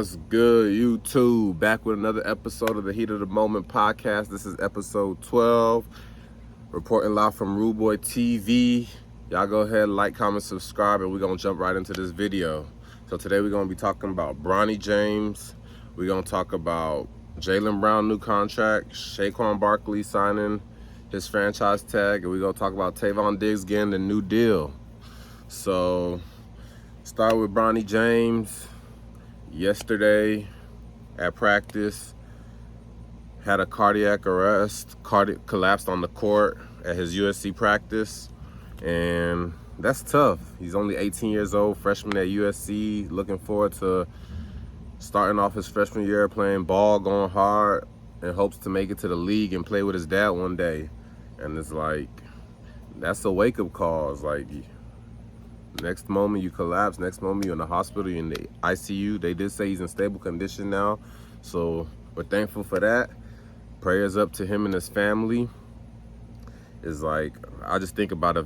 What's good, YouTube? Back with another episode of the Heat of the Moment podcast. This is episode 12, reporting live from Rude Boy TV. Y'all go ahead, like, comment, subscribe, and we're going to jump right into this video. So today we're going to be talking about Bronny James. We're going to talk about Jaylen Brown new contract, Saquon Barkley signing his franchise tag, and we're going to talk about Trevon Diggs getting the new deal. So start with Bronny James. Yesterday at practice, had a cardiac arrest, collapsed on the court at his USC practice, and that's tough. He's only 18 years old, freshman at USC, looking forward to starting off his freshman year playing ball, going hard, and hopes to make it to the league and play with his dad one day. And it's like, that's a wake-up call. It's like, next moment you collapse, next moment you're in the hospital, you're in the ICU. They did say he's in stable condition now, so we're thankful for that. Prayers up to him and his family. It's like, I just think about I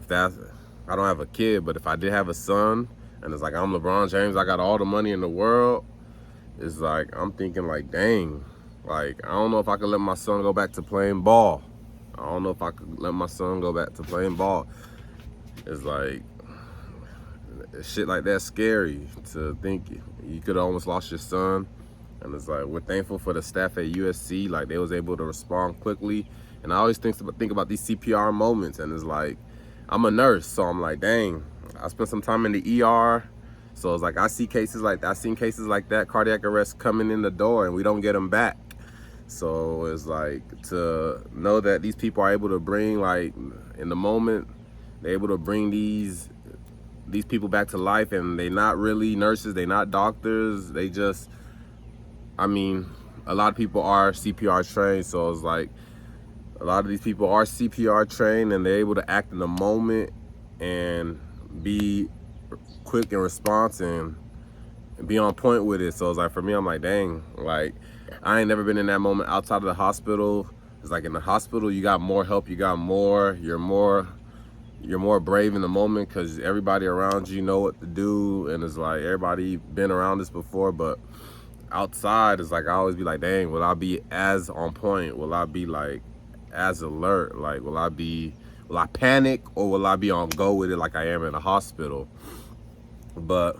don't have a kid, but if I did have a son, and it's like I'm LeBron James, I got all the money in the world, it's like, I'm thinking like, dang, like, I don't know if I could let my son go back to playing ball. I don't know if I could let my son go back to playing ball. It's like, shit like that's scary to think you could have almost lost your son. And it's like, we're thankful for the staff at USC, like they was able to respond quickly. And I always think about these CPR moments, and it's like, I'm a nurse, so I'm like, dang, I spent some time in the ER, so it's like I seen cases like that, cardiac arrest coming in the door, and we don't get them back. So it's like, to know that these people are able to bring, like, in the moment, they're able to bring these people back to life, and they're not really nurses, they're not doctors, they just, I mean, a lot of people are CPR trained, so it's like, a lot of these people are CPR trained, and they're able to act in the moment and be quick in response and be on point with it. So it's like, for me, I'm like, dang, like, I ain't never been in that moment outside of the hospital. It's like, in the hospital, you got more help, you're more brave in the moment because everybody around you know what to do, and it's like, everybody been around this before. But outside, it's like, I always be like, dang, will I be as on point? Will I be like as alert? Like, will I panic, or will I be on go with it like I am in a hospital? But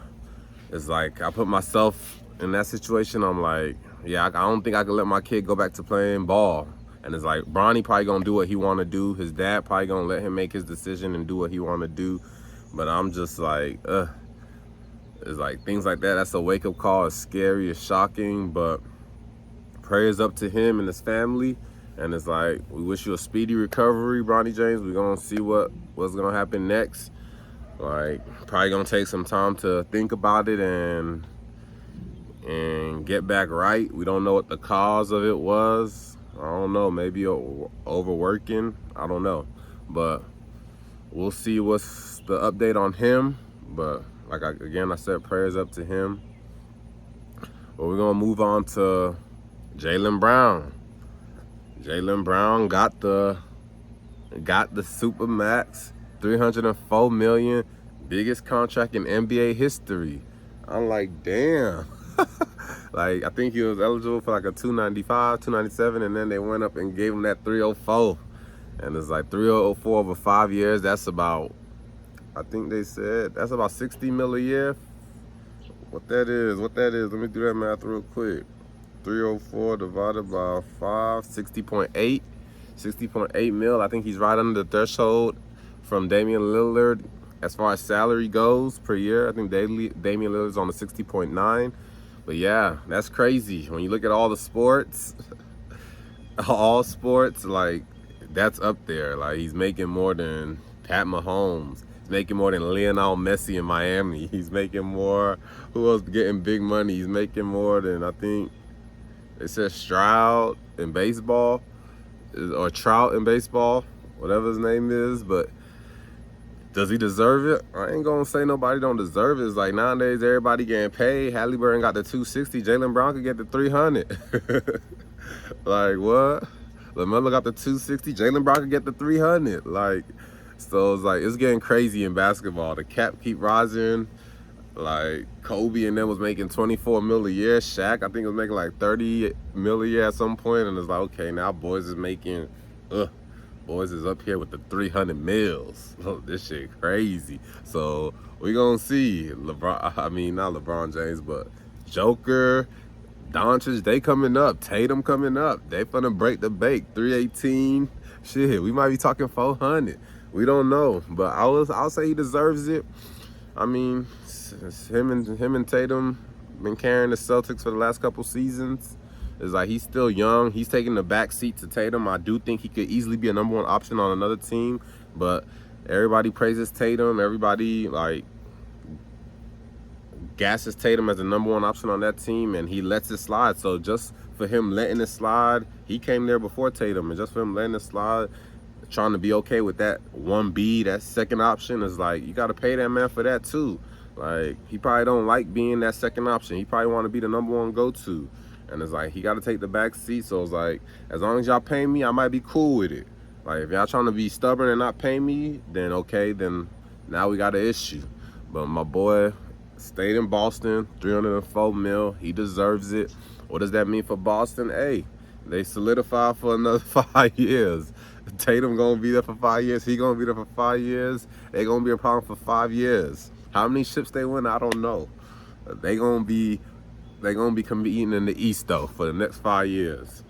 it's like, I put myself in that situation. I'm like, yeah, I don't think I could let my kid go back to playing ball. And it's like, Bronny probably gonna do what he wanna do. His dad probably gonna let him make his decision and do what he wanna do. But I'm just like, it's like, things like that, that's a wake-up call. It's scary, it's shocking, but prayers up to him and his family. And it's like, we wish you a speedy recovery, Bronny James. We're gonna see what's gonna happen next. Like, probably gonna take some time to think about it and get back right. We don't know what the cause of it was. I don't know, maybe overworking, I don't know. But we'll see what's the update on him. But like, I said, prayers up to him. But we're gonna move on to Jaylen Brown. Jaylen Brown got the super max, $304 million, biggest contract in NBA history. I'm like, damn. Like, I think he was eligible for like a 295, 297, and then they went up and gave him that 304. And it's like 304 over 5 years. That's about, I think they said, that's about 60 mil a year. What that is, let me do that math real quick. 304 divided by 5, 60.8 mil. I think he's right under the threshold from Damian Lillard as far as salary goes per year. I think Damian Lillard's on the 60.9. But yeah, that's crazy. When you look at all the sports, all sports, like, that's up there. Like, he's making more than Pat Mahomes. He's making more than Lionel Messi in Miami. He's making more, who else getting big money? He's making more than, I think, it says Stroud in baseball, or Trout in baseball, whatever his name is. But does he deserve it? I ain't gonna say nobody don't deserve it. It's like, nowadays everybody getting paid. Halliburton got the 260. Jaylen Brown could get the 300. Like, what? LaMelo got the 260. Jaylen Brown could get the 300. Like, so it's like, it's getting crazy in basketball. The cap keep rising. Like Kobe and them was making 24 mil a year. Shaq, I think, was making like 30 mil a year at some point, and it's like, okay, now boys is making, boys is up here with the 300 mils. Oh, this shit crazy. So we gonna see LeBron. I mean, not LeBron James, but Joker, Doncic, they coming up. Tatum coming up. They finna break the bank. 318. Shit, we might be talking 400. We don't know, but I'll say he deserves it. I mean, him and Tatum been carrying the Celtics for the last couple seasons. It's like he's still young. He's taking the back seat to Tatum. I do think he could easily be a number one option on another team, but everybody praises Tatum. Everybody like gasses Tatum as the number one option on that team, and he lets it slide. So just for him letting it slide, he came there before Tatum, and just for him letting it slide, trying to be okay with that 1B, that second option, is like, you got to pay that man for that too. Like, he probably don't like being that second option. He probably want to be the number one go-to. And it's like, he got to take the back seat. So it's like, as long as y'all pay me, I might be cool with it. Like, if y'all trying to be stubborn and not pay me, then okay, then now we got an issue. But my boy stayed in Boston, 304 mil. He deserves it. What does that mean for Boston? Hey, they solidify for another 5 years. Tatum gonna be there for 5 years. He gonna be there for 5 years. They gonna be a problem for 5 years. How many ships they win, I don't know. They gonna be competing in the East though for the next 5 years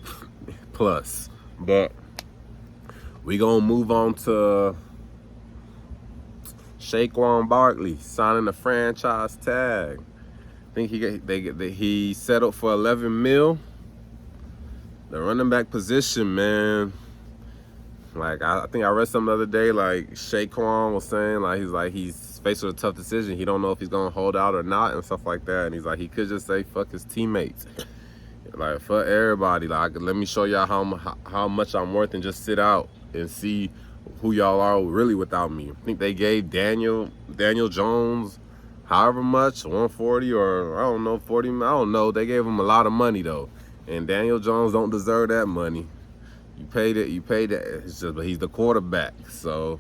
plus. But we gonna move on to Saquon Barkley signing the franchise tag. I think he settled for 11 mil. The running back position, man. Like, I think I read something the other day, like Saquon was saying, he's faced with a tough decision. He don't know if he's going to hold out or not and stuff like that. And he's like, he could just say, fuck his teammates. Like, fuck everybody. Like, let me show y'all how much I'm worth and just sit out and see who y'all are really without me. I think they gave Daniel Jones however much, 140 or, I don't know, 40, I don't know. They gave him a lot of money, though. And Daniel Jones don't deserve that money. You paid it. It's just, but he's the quarterback, so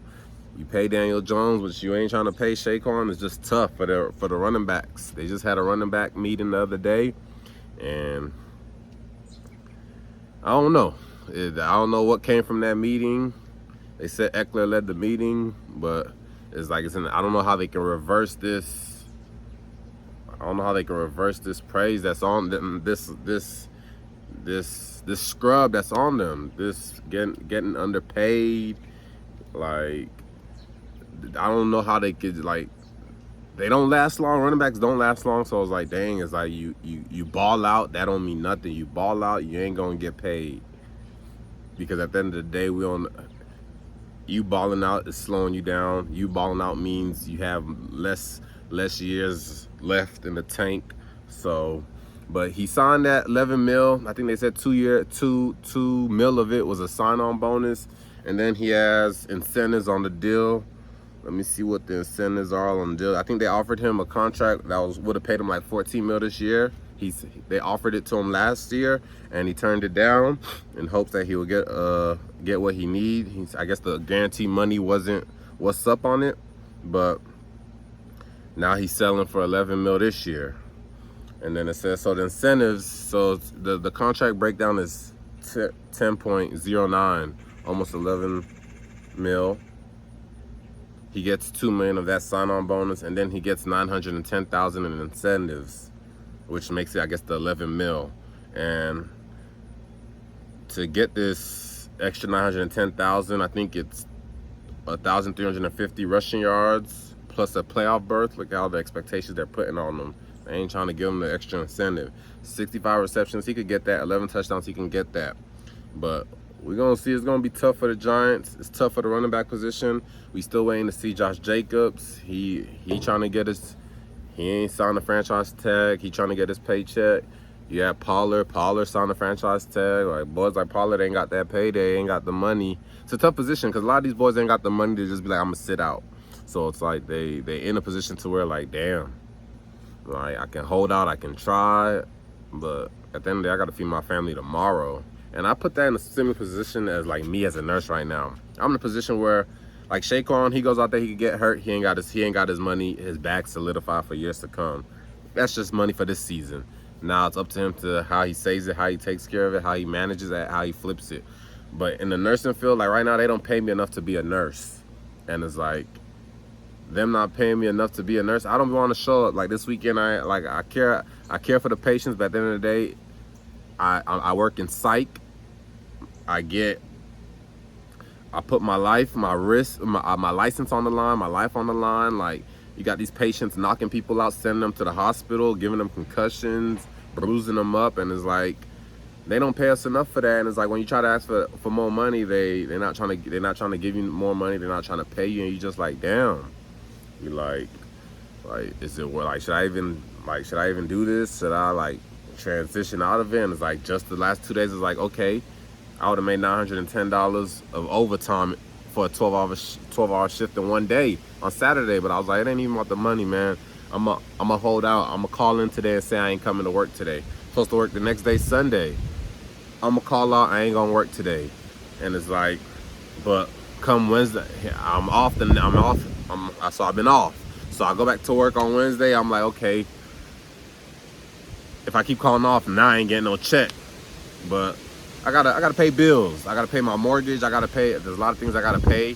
you pay Daniel Jones, but you ain't trying to pay Saquon. It's just tough for the running backs. They just had a running back meeting the other day, and I don't know. I don't know what came from that meeting. They said Eckler led the meeting, but it's like I don't know how they can reverse this. I don't know how they can reverse this praise that's on them. This scrub that's on them, this getting underpaid. Like, I don't know how they could, like, they don't last long. Running backs don't last long. So it's like, dang, it's like you ball out, that don't mean nothing. You ball out, you ain't gonna get paid, because at the end of the day, you balling out is slowing you down. You balling out means you have less years left in the tank. So, but he signed that 11 mil. I think they said 2 mil of it was a sign-on bonus, and then he has incentives on the deal. Let me see what the incentives are on the deal. I think they offered him a contract that would have paid him like 14 mil this year. They offered it to him last year, and he turned it down in hopes that he would get what he needs. I guess the guarantee money wasn't what's up on it, but now he's selling for 11 mil this year. And then it says, so the incentives, so the contract breakdown is 10.09, almost 11 mil. He gets 2 million of that sign-on bonus, and then he gets 910,000 in incentives, which makes it, I guess, the 11 mil. And to get this extra 910,000, I think it's 1,350 rushing yards plus a playoff berth. Look at all the expectations they're putting on them. They ain't trying to give him the extra incentive. 65 receptions, he could get that. 11 touchdowns, he can get that. But we're going to see. It's going to be tough for the Giants. It's tough for the running back position. We still waiting to see Josh Jacobs. He trying to get his, he ain't signed a franchise tag. He trying to get his paycheck. You have Pollard signed a franchise tag. Like, boys like Pollard ain't got that payday, ain't got the money. It's a tough position because a lot of these boys ain't got the money to just be like, I'm going to sit out. So it's like they in a position to where, like, damn, like, I can hold out, I can try, but at the end of the day, I got to feed my family tomorrow. And I put that in a similar position as, like, me as a nurse right now. I'm in a position where Like Saquon, he goes out there, he could get hurt. He ain't got his money, his bag solidified for years to come. That's just money for this season. Now it's up to him to how he saves it, how he takes care of it, how he manages it, how he flips it. But in the nursing field, like right now, they don't pay me enough to be a nurse. And it's like, them not paying me enough to be a nurse. I don't want to show up. Like this weekend, I care for the patients, but at the end of the day, I work in psych. I put my life, my risk, my license on the line, my life on the line. Like, you got these patients knocking people out, sending them to the hospital, giving them concussions, bruising them up, and it's like, they don't pay us enough for that. And it's like, when you try to ask for more money, they're not trying to give you more money. They're not trying to pay you, and you just like, damn. You like is it like should I even do this? Should I like transition out of it? And it's like, just the last 2 days, it's like, okay, I would have made $910 of overtime for a 12-hour shift in one day on Saturday. But I was like, it ain't even about the money, man. I'm a hold out. I'm gonna call in today and say I ain't coming to work today. Supposed to work the next day, Sunday. I'm gonna call out. I ain't gonna work today. And it's like, but come Wednesday, I'm off. So I've been off. So I go back to work on Wednesday. I'm like, okay, if I keep calling off, now I ain't getting no check. But I gotta pay bills. I gotta pay my mortgage. There's a lot of things I gotta pay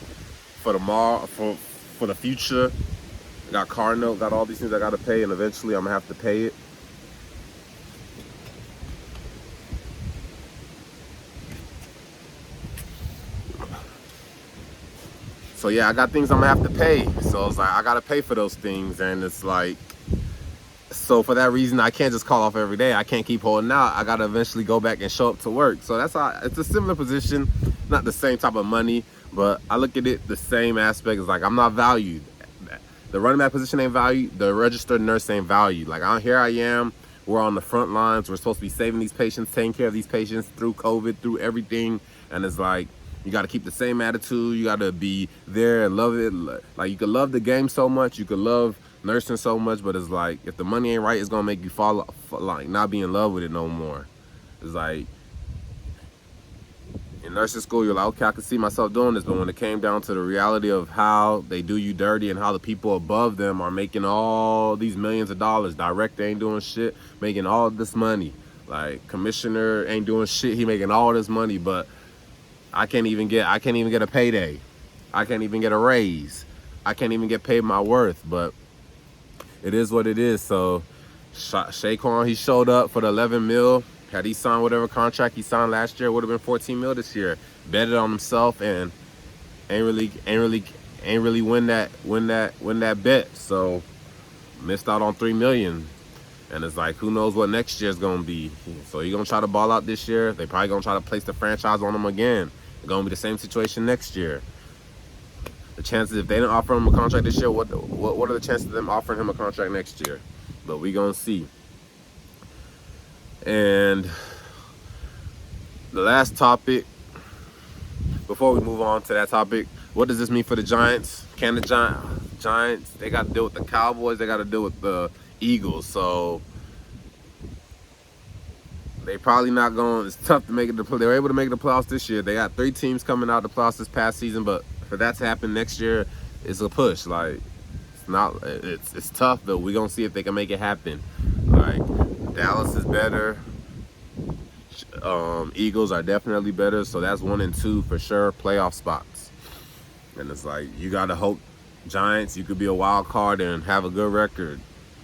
for tomorrow, for the future. I got car note, got all these things I gotta pay, and eventually I'm gonna have to pay it. So yeah, I got things I'm gonna have to pay. So it's like, I gotta pay for those things, and it's like, so for that reason, I can't just call off every day. I can't keep holding out. I gotta eventually go back and show up to work. So that's how, it's a similar position, not the same type of money, but I look at it the same aspect. It's like, I'm not valued. The running back position ain't valued. The registered nurse ain't valued. Like, here I am. We're on the front lines. We're supposed to be saving these patients, taking care of these patients through COVID, through everything. And it's like, you got to keep the same attitude. You got to be there and love it. Like, you could love the game so much. You could love nursing so much. But it's like, if the money ain't right, it's going to make you like, not be in love with it no more. It's like, in nursing school, you're like, okay, I can see myself doing this. But when it came down to the reality of how they do you dirty and how the people above them are making all these millions of dollars, director ain't doing shit, making all this money. Like, commissioner ain't doing shit, he making all this money, but I can't even get a payday. I can't even get a raise. I can't even get paid my worth. But it is what it is. So Saquon, he showed up for the 11 mil. Had he signed whatever contract he signed last year, it would have been 14 mil this year. Betted on himself and ain't really win that bet. So missed out on $3 million. And it's like, who knows what next year's gonna be. So you're gonna try to ball out this year. They probably gonna try to place the franchise on him again. It's gonna be the same situation next year. The chances, if they didn't offer him a contract this year, what are the chances of them offering him a contract next year? But we gonna see. And the last topic, before we move on to that topic, what does this mean for the Giants? Can the Giants, they got to deal with the Cowboys, they got to deal with the Eagles, so they probably not going. It's tough to make it. They were able to make the playoffs this year. They got 3 teams coming out the playoffs this past season, but for that to happen next year, it's a push. Like, it's tough, but we're gonna see if they can make it happen. Like, Dallas is better. Eagles are definitely better, so that's 1 and 2 for sure playoff spots. And it's like, you gotta hope Giants, you could be a wild card and have a good record.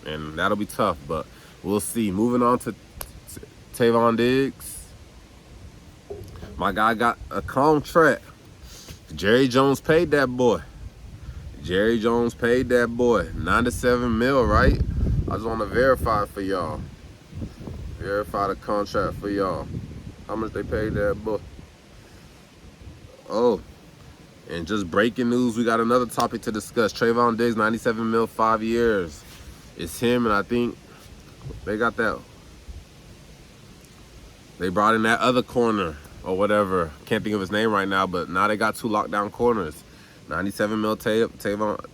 And that'll be tough, but we'll see. Moving on to Trevon Diggs. My guy got a contract. Jerry Jones paid that boy. 97 mil, right? I just want to verify it for y'all. Verify the contract for y'all. How much they paid that boy? Oh, and just breaking news, we got another topic to discuss. Trevon Diggs, 97 mil, 5 years. It's him, and I think they got that. They brought in that other corner or whatever. Can't think of his name right now, but now they got 2 lockdown corners. 97 mil Trevon.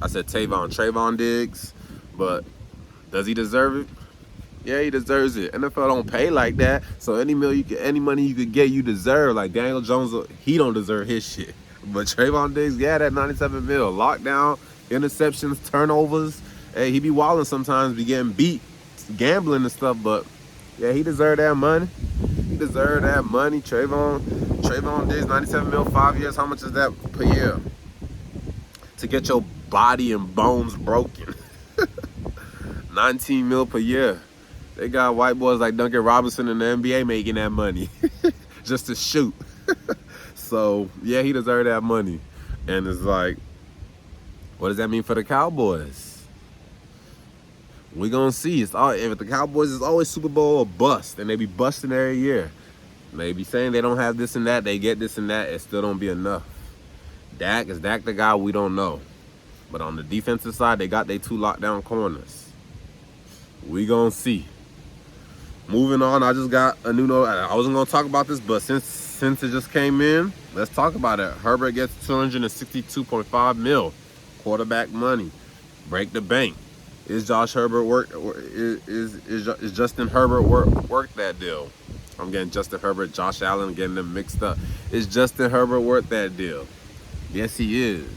I said Trevon Diggs, but does he deserve it? Yeah, he deserves it. NFL don't pay like that, so any money you could get, you deserve. Like Daniel Jones, he don't deserve his shit, But Trevon Diggs, yeah, that 97 mil. Lockdown, interceptions, turnovers. Hey, he be wilding sometimes, be getting beat, gambling and stuff, but yeah, he deserved that money. He deserved that money. Trevon Diggs, 97 mil, 5 years. How much is that per year? To get your body and bones broken. 19 mil per year. They got white boys like Duncan Robinson in the NBA making that money just to shoot. So, yeah, he deserved that money. And it's like, what does that mean for the Cowboys? We're going to see. If the Cowboys is always Super Bowl or bust, and they be busting every year. They be saying they don't have this and that, they get this and that, it still don't be enough. Is Dak the guy? We don't know. But on the defensive side, they got their 2 lockdown corners. We going to see. Moving on, I just got a new note. I wasn't going to talk about this, but since it just came in, let's talk about it. Herbert gets 262.5 mil quarterback money. Break the bank. Is Josh Herbert is Justin Herbert worth that deal? I'm getting Justin Herbert, Josh Allen, getting them mixed up. Is Justin Herbert worth that deal? Yes, he is.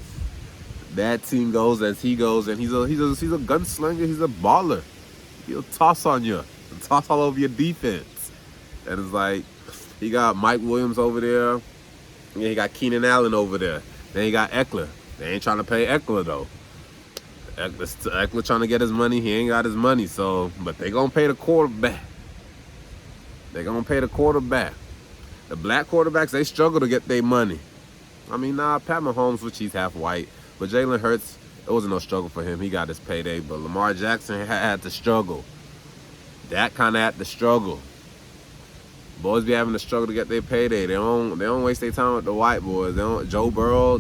That team goes as he goes, and he's a gunslinger. He's a baller. He'll toss on you, toss all over your defense. And it's like, he got Mike Williams over there. Yeah, he got Keenan Allen over there. Then he got Eckler. They ain't trying to pay Eckler though. Eckler trying to get his money. He ain't got his money. So, but they gonna pay the quarterback. They gonna pay the quarterback. The black quarterbacks, they struggle to get their money. I mean, Pat Mahomes, which he's half white, but Jaylen Hurts, it wasn't no struggle for him. He got his payday. But Lamar Jackson had to struggle. That kind of had to struggle. Boys be having to struggle to get their payday. They don't waste their time with the white boys. Joe Burrow,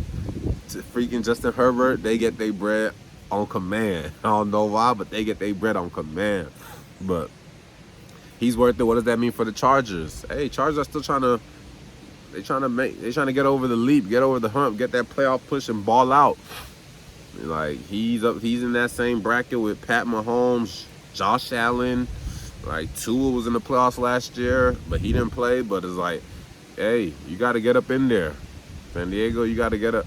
freaking Justin Herbert, they get their bread on command. I don't know why, but they get their bread on command. But he's worth it. What does that mean for the Chargers? Hey, Chargers are still trying to get over the leap, get over the hump, get that playoff push and ball out. Like, he's in that same bracket with Pat Mahomes, Josh Allen. Like, Tua was in the playoffs last year, but he didn't play. But it's like, hey, you got to get up in there. San Diego, you got to get up.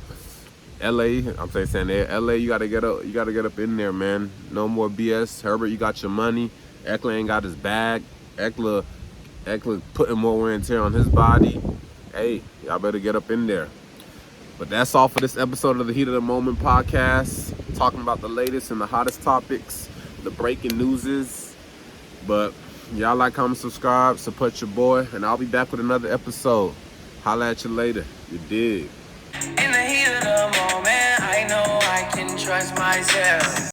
LA, I'm saying San Diego. LA, you got to get up. You got to get up in there, man. No more BS. Herbert, you got your money. Eckler ain't got his bag. Eckler putting more wear and tear on his body. Hey, y'all better get up in there. But that's all for this episode of the Heat of the Moment podcast. Talking about the latest and the hottest topics, the breaking newses. But y'all like, comment, subscribe, support your boy, and I'll be back with another episode. Holla at you later. You dig? In the heat of the moment, I know I can trust myself.